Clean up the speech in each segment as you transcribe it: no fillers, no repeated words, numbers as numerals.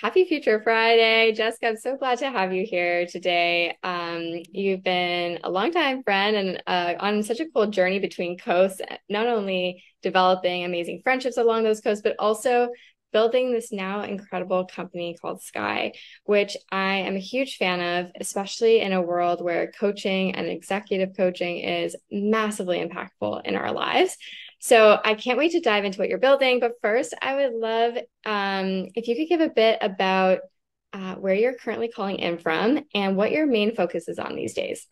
Happy Future Friday. Jessica, I'm so glad to have you here today. You've been a longtime friend and on such a cool journey between coasts, not only developing amazing friendships along those coasts, but also building this now incredible company called Sky, which I am a huge fan of, especially in a world where coaching and executive coaching is massively impactful in our lives. So I can't wait to dive into what you're building. But first, I would love if you could give a bit about where you're currently calling in from and what your main focus is on these days.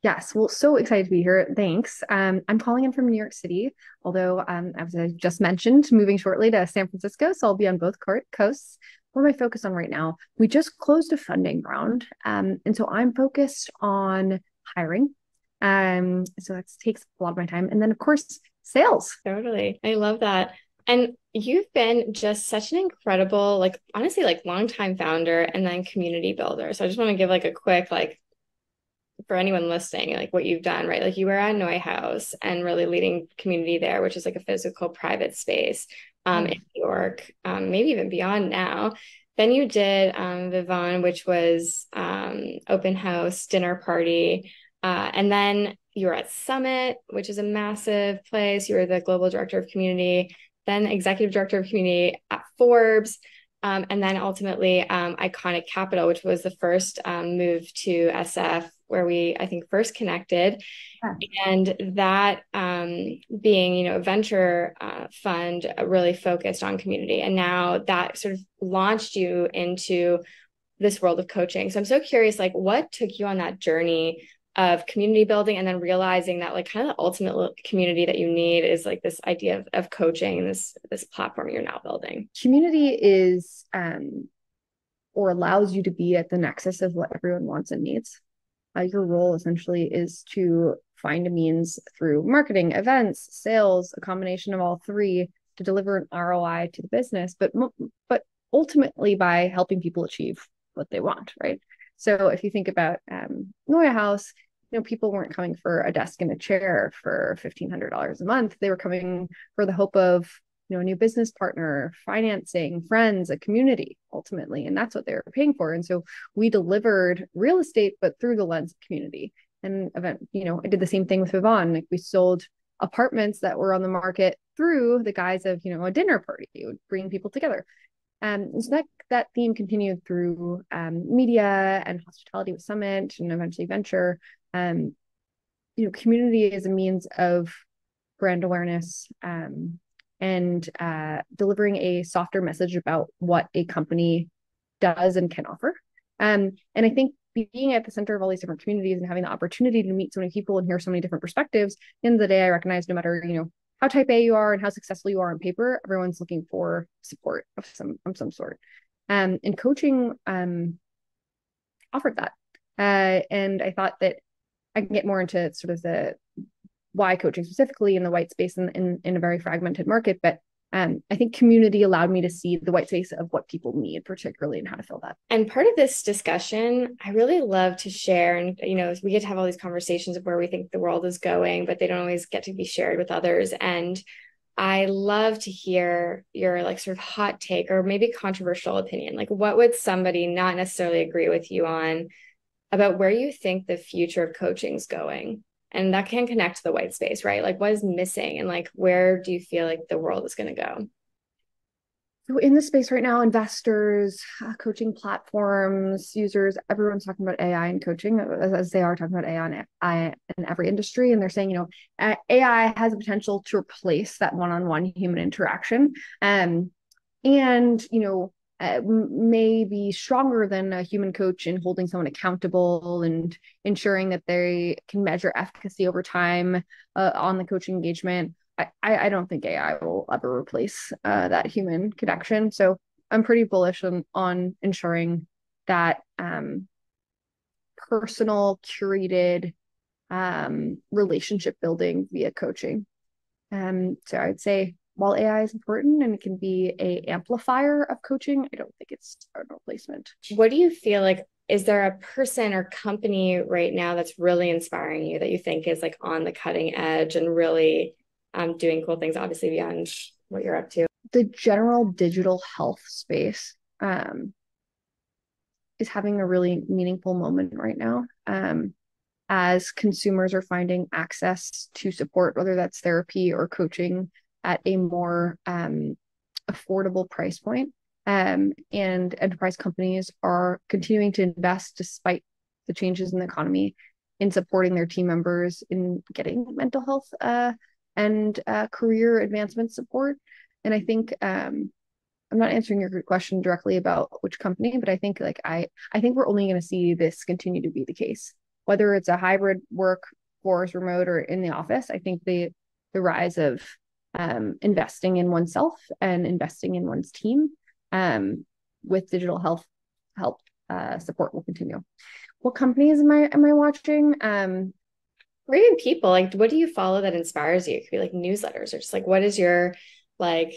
Yes, well, so excited to be here. Thanks. I'm calling in from New York City, although, as I just mentioned, moving shortly to San Francisco, so I'll be on both coasts. What am I focused on right now? We just closed a funding round, and so I'm focused on hiring. So that takes a lot of my time, and then of course sales. Totally. I love that. And you've been just such an incredible, like honestly, like longtime founder and then community builder. So I just want to give like a quick like for anyone listening, like what you've done, right? Like you were at Noy House and really leading community there, which is like a physical private space Yeah. in New York, maybe even beyond now. Then you did Vivon, which was open house, dinner party. And then you were at Summit, which is a massive place. You were the global director of community, then executive director of community at Forbes. And then ultimately ICONIQ Capital, which was the first move to SF where we, I think, first connected. And that being, a venture fund really focused on community. And now that sort of launched you into this world of coaching. So I'm so curious, like, what took you on that journey of community building and then realizing that like kind of the ultimate community that you need is like this idea of coaching and this platform you're now building. Community is or allows you to be at the nexus of what everyone wants and needs. Your role essentially is to find a means through marketing, events, sales, a combination of all three to deliver an ROI to the business, but ultimately by helping people achieve what they want, right? So if you think about Noya House, people weren't coming for a desk and a chair for $1,500 a month. They were coming for the hope of a new business partner, financing, friends, a community ultimately. And that's what they were paying for. And so we delivered real estate, but through the lens of community. And I did the same thing with Vivon. Like we sold apartments that were on the market through the guise of, a dinner party. It would bring people together. And so that theme continued through media and hospitality with Summit and eventually venture. Community is a means of brand awareness, and delivering a softer message about what a company does and can offer. And I think being at the center of all these different communities and having the opportunity to meet so many people and hear so many different perspectives, at the end of the day, I recognize no matter, how type A you are and how successful you are on paper, everyone's looking for support of some sort. And coaching offered that. And I thought that I can get more into sort of the why coaching specifically in the white space in a very fragmented market. But I think community allowed me to see the white space of what people need, particularly and how to fill that. And part of this discussion, I really love to share. And, we get to have all these conversations of where we think the world is going, but they don't always get to be shared with others. And I love to hear your like sort of hot take or maybe controversial opinion. Like, what would somebody not necessarily agree with you on about where you think the future of coaching is going? And that can connect to the white space, right? Like, what is missing and like, where do you feel like the world is going to go? So in the space right now, investors, coaching platforms, users, everyone's talking about AI and coaching as they are talking about AI in every industry. And they're saying, AI has the potential to replace that one-on-one human interaction. And, may be stronger than a human coach in holding someone accountable and ensuring that they can measure efficacy over time on the coaching engagement. I don't think AI will ever replace that human connection. So I'm pretty bullish on ensuring that personal, curated relationship building via coaching. So I'd say while AI is important and it can be a amplifier of coaching, I don't think it's a replacement. What do you feel like? Is there a person or company right now that's really inspiring you that you think is like on the cutting edge and really doing cool things, obviously beyond what you're up to? The general digital health space is having a really meaningful moment right now. As consumers are finding access to support, whether that's therapy or coaching, at a more affordable price point. And enterprise companies are continuing to invest despite the changes in the economy in supporting their team members in getting mental health and career advancement support. And I think I'm not answering your question directly about which company, but I think I think we're only going to see this continue to be the case, whether it's a hybrid workforce, remote, or in the office. I think the rise of investing in oneself and investing in one's team with digital health help support will continue. What companies am I watching? Or even people, like, what do you follow that inspires you? It could be like newsletters, or just like, what is like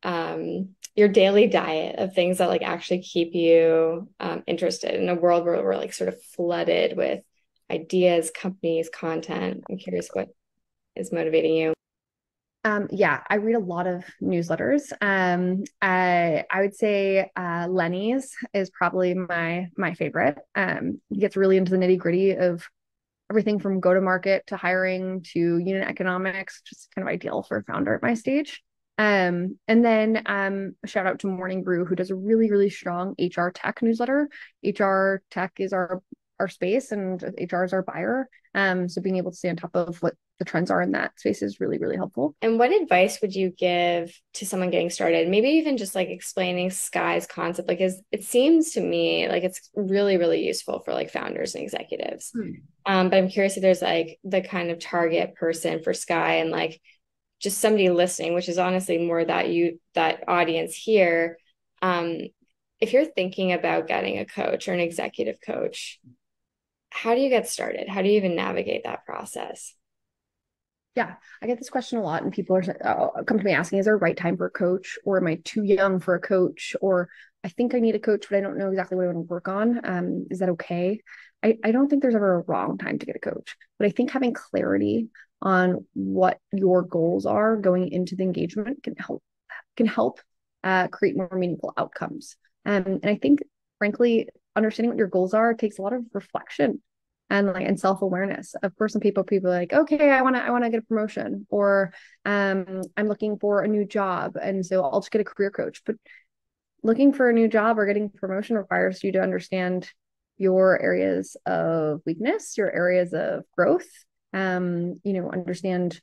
your daily diet of things that like actually keep you interested in a world where we're like sort of flooded with ideas, companies, content. I'm curious what is motivating you. Yeah, I read a lot of newsletters. I would say Lenny's is probably my favorite. He gets really into the nitty gritty of everything from go to market to hiring to unit economics, just kind of ideal for a founder at my stage. And then a shout out to Morning Brew, who does a really, really strong HR tech newsletter. HR tech is our space and HR is our buyer. So being able to stay on top of what the trends are in that space is really, really helpful. And what advice would you give to someone getting started? Maybe even just like explaining Sky's concept. Like, it seems to me like it's really, really useful for like founders and executives. But I'm curious if there's like the kind of target person for Sky and like just somebody listening, which is honestly more that audience here. If you're thinking about getting a coach or an executive coach, how do you get started? How do you even navigate that process? Yeah, I get this question a lot, and people are come to me asking, is there a right time for a coach, or am I too young for a coach, or I think I need a coach, but I don't know exactly what I want to work on. Is that okay? I don't think there's ever a wrong time to get a coach, but I think having clarity on what your goals are going into the engagement can help create more meaningful outcomes. And I think, frankly, understanding what your goals are takes a lot of reflection and self-awareness. Of course, some people are like, okay, I want to get a promotion, or I'm looking for a new job, and so I'll just get a career coach. But looking for a new job or getting promotion requires you to understand your areas of weakness, your areas of growth, understand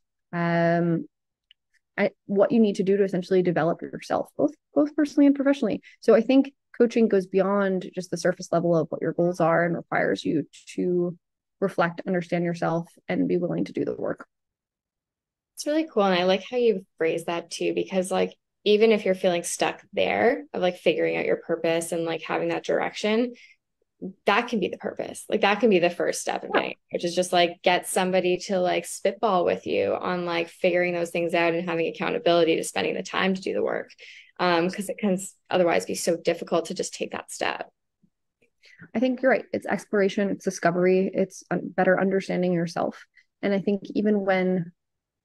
what you need to do to essentially develop yourself, both personally and professionally. So I think coaching goes beyond just the surface level of what your goals are and requires you to reflect, understand yourself, and be willing to do the work. It's really cool. And I like how you phrase that too, because like, even if you're feeling stuck there of like figuring out your purpose and like having that direction, that can be the purpose. Like that can be the first step of getting, which is just like get somebody to like spitball with you on like figuring those things out and having accountability to spending the time to do the work. Because it can otherwise be so difficult to just take that step. I think you're right. It's exploration, it's discovery, it's better understanding yourself. And I think even when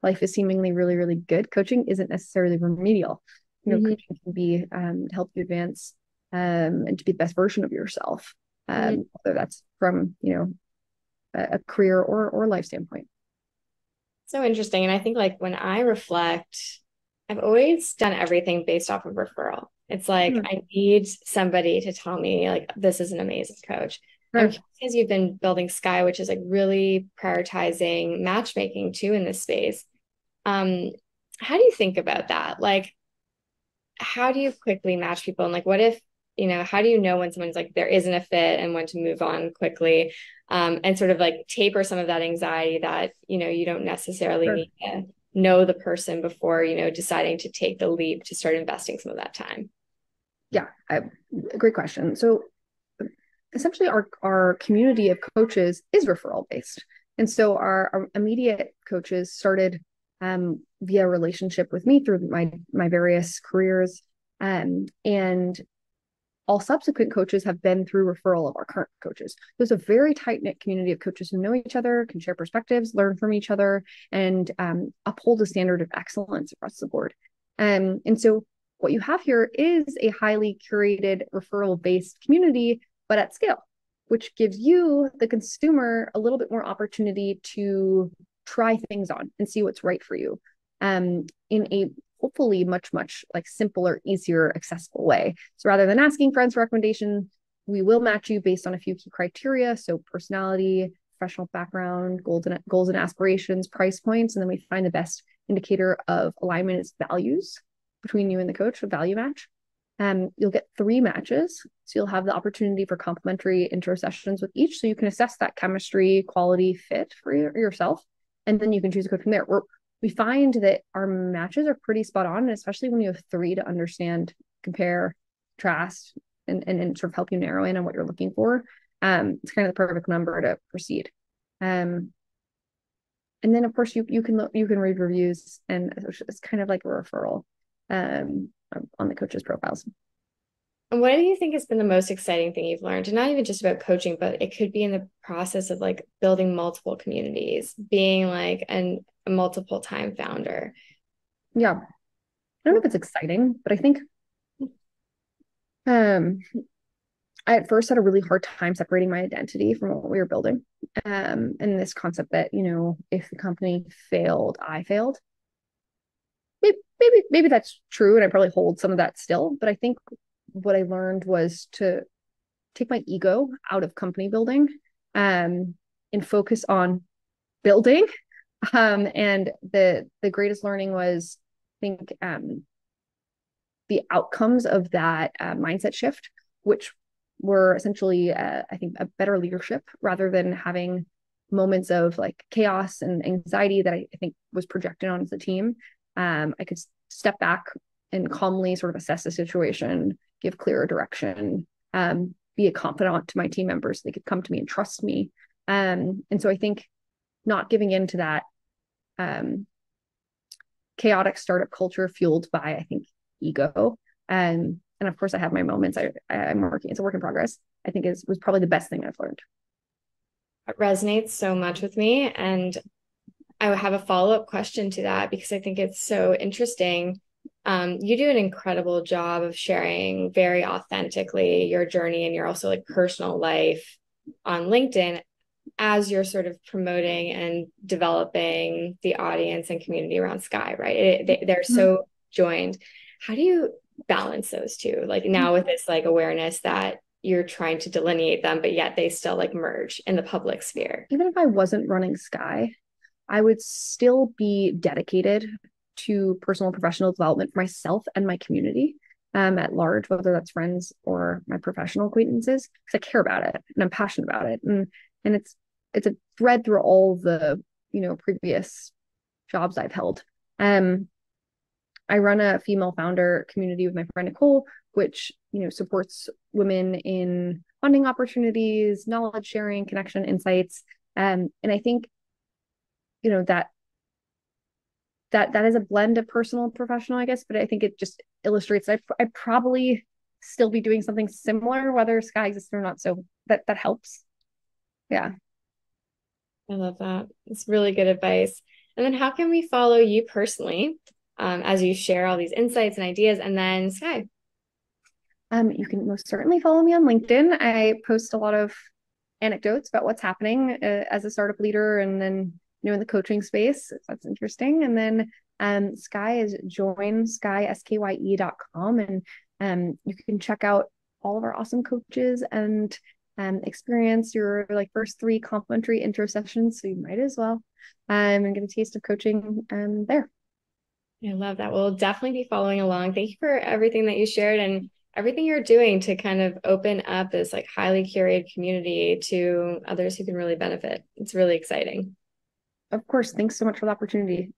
life is seemingly really, really good, coaching isn't necessarily remedial. Coaching can be to help you advance and to be the best version of yourself, whether that's from a career or life standpoint. So interesting. And I think like when I reflect, I've always done everything based off of referral. It's like I need somebody to tell me like this is an amazing coach. I'm curious, as you've been building Sky, which is like really prioritizing matchmaking too in this space. How do you think about that? Like, how do you quickly match people? And like, what if, how do you know when someone's like there isn't a fit and when to move on quickly? And sort of like taper some of that anxiety that, you don't necessarily need to know the person before, deciding to take the leap to start investing some of that time. Yeah, great question. So essentially our community of coaches is referral based. And so our immediate coaches started via relationship with me through my various careers. And all subsequent coaches have been through referral of our current coaches. There's a very tight-knit community of coaches who know each other, can share perspectives, learn from each other, and uphold a standard of excellence across the board. And so What you have here is a highly curated referral based community, but at scale, which gives you, the consumer, a little bit more opportunity to try things on and see what's right for you, in a hopefully much like simpler, easier, accessible way. So rather than asking friends for recommendation, we will match you based on a few key criteria. So personality, professional background, goals and aspirations, price points, and then we find the best indicator of alignment is values between you and the coach, a value match. You'll get 3 matches. So you'll have the opportunity for complimentary intro sessions with each. So you can assess that chemistry, quality, fit for yourself. And then you can choose a coach from there. We find that our matches are pretty spot on, especially when you have 3 to understand, compare, contrast, and sort of help you narrow in on what you're looking for. It's kind of the perfect number to proceed. And then of course you can read reviews, and it's kind of like a referral on the coaches' profiles. And what do you think has been the most exciting thing you've learned? And not even just about coaching, but it could be in the process of like building multiple communities, being like a multiple time founder. Yeah. I don't know if it's exciting, but I think I at first had a really hard time separating my identity from what we were building. And this concept that, if the company failed, I failed. Maybe that's true, and I probably hold some of that still. But I think what I learned was to take my ego out of company building, and focus on building. And the greatest learning was, I think, the outcomes of that mindset shift, which were essentially, I think, a better leadership rather than having moments of like chaos and anxiety that I think was projected onto the team. I could step back and calmly sort of assess the situation, give clearer direction, be a confidant to my team members. They could come to me and trust me. And so I think not giving into that chaotic startup culture fueled by, I think, ego. And of course I have my moments. I'm working, it's a work in progress. I think was probably the best thing I've learned. It resonates so much with me. And I would have a follow-up question to that because I think it's so interesting. You do an incredible job of sharing very authentically your journey and your also like personal life on LinkedIn as you're sort of promoting and developing the audience and community around Sky, right? They're so joined. How do you balance those two? Like now with this like awareness that you're trying to delineate them, but yet they still like merge in the public sphere. Even if I wasn't running Sky, I would still be dedicated to personal and professional development for myself and my community at large, whether that's friends or my professional acquaintances, because I care about it and I'm passionate about it. And it's a thread through all the, previous jobs I've held. I run a female founder community with my friend Nicole, which, supports women in funding opportunities, knowledge sharing, connection, insights. And I think, that is a blend of personal and professional, I guess, but I think it just illustrates I'd probably still be doing something similar, whether Sky exists or not. So that helps. Yeah. I love that. It's really good advice. And then how can we follow you personally as you share all these insights and ideas? And then Sky. You can most certainly follow me on LinkedIn. I post a lot of anecdotes about what's happening as a startup leader, and then in the coaching space, if that's interesting. And then Sky is joinsky.com, and you can check out all of our awesome coaches and experience your like first 3 complimentary intro sessions. So you might as well and get a taste of coaching there. I love that. We'll definitely be following along. Thank you for everything that you shared and everything you're doing to kind of open up this like highly curated community to others who can really benefit. It's really exciting. Of course. Thanks so much for the opportunity.